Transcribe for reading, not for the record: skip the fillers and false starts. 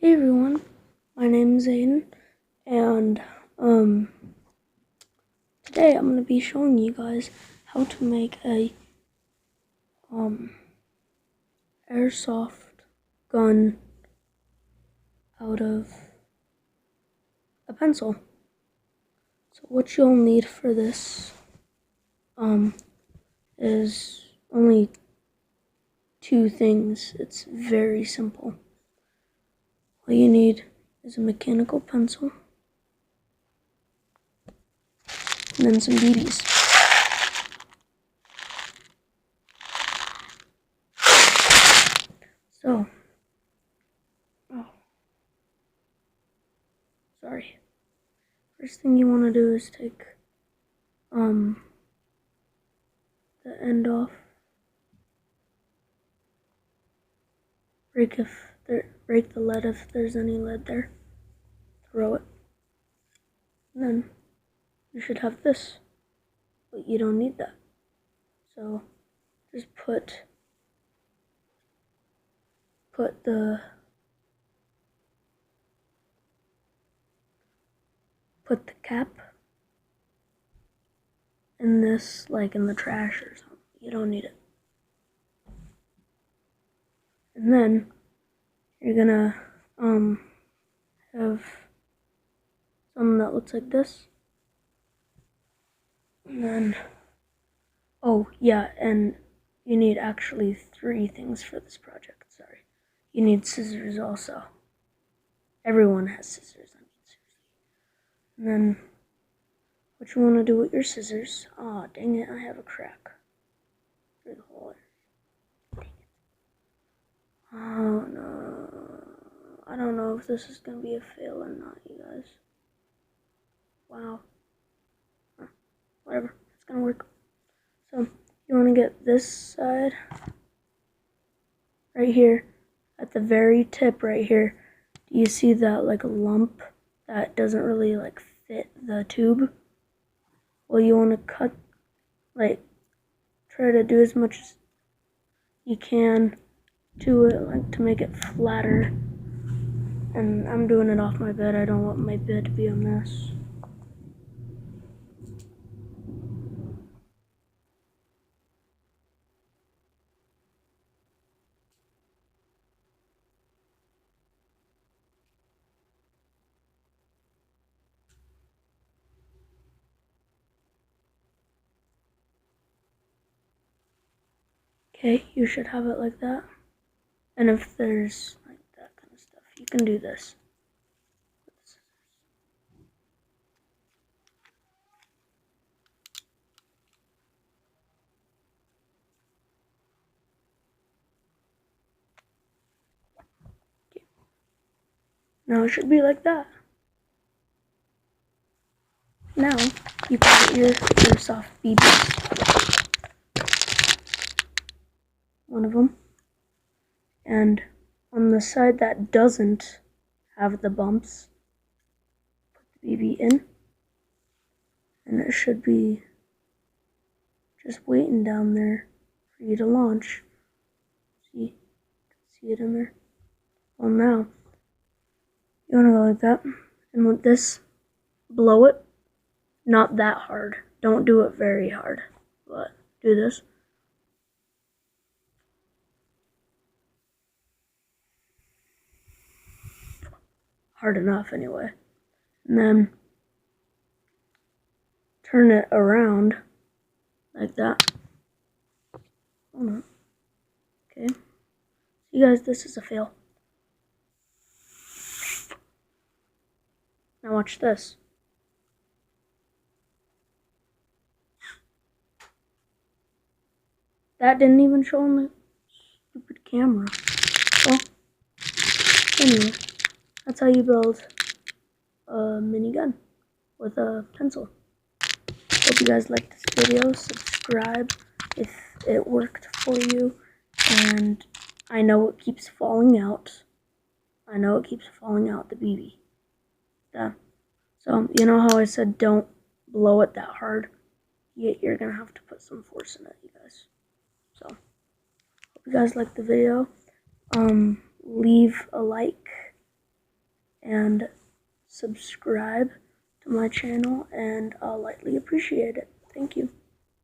Hey everyone, my name is Aiden, and today I'm gonna be showing you guys how to make a airsoft gun out of a pencil. So what you'll need for this is only two things. It's very simple. All you need is a mechanical pencil and then some BBs. So, sorry. First thing you want to do is take the end off. Break the lead if there's any lead there. Throw it. And then you should have this, but you don't need that. So just put the cap in this, like in the trash or something. You don't need it. And then you're gonna have something that looks like this. And then oh yeah, and you need actually three things for this project. Sorry. You need scissors also. Everyone has scissors. And then what you want to do with your scissors. Aw, dang it, I have a crack through the hole. Dang it. Oh no. I don't know if this is going to be a fail or not, you guys. Wow. Whatever, it's going to work. So, you want to get this side right here, at the very tip right here. Do you see that like lump that doesn't really like fit the tube? Well, you want to cut, like, try to do as much as you can to it, like to make it flatter. And I'm doing it off my bed. I don't want my bed to be a mess. Okay, you should have it like that. And if there's like that kind of stuff, you can do this. Okay. Now it should be like that. Now you can get your airsoft BBs. One of them. And on the side that doesn't have the bumps, put the BB in. And it should be just waiting down there for you to launch. See it in there? Well, now you want to go like that. And with this, blow it. Not that hard. Don't do it very hard. But do this. Hard enough anyway. And then turn it around like that. Hold on. Okay. You guys, this is a fail. Now watch this. That didn't even show on the stupid camera. Well, anyway, that's how you build a minigun with a pencil. Hope you guys liked this video. Subscribe if it worked for you. And I know it keeps falling out. I know it keeps falling out, the BB. Yeah. So, you know how I said don't blow it that hard? You're going to have to put some force in it, you guys. So, hope you guys liked the video. Leave a like and subscribe to my channel, and I'll lightly appreciate it. Thank you.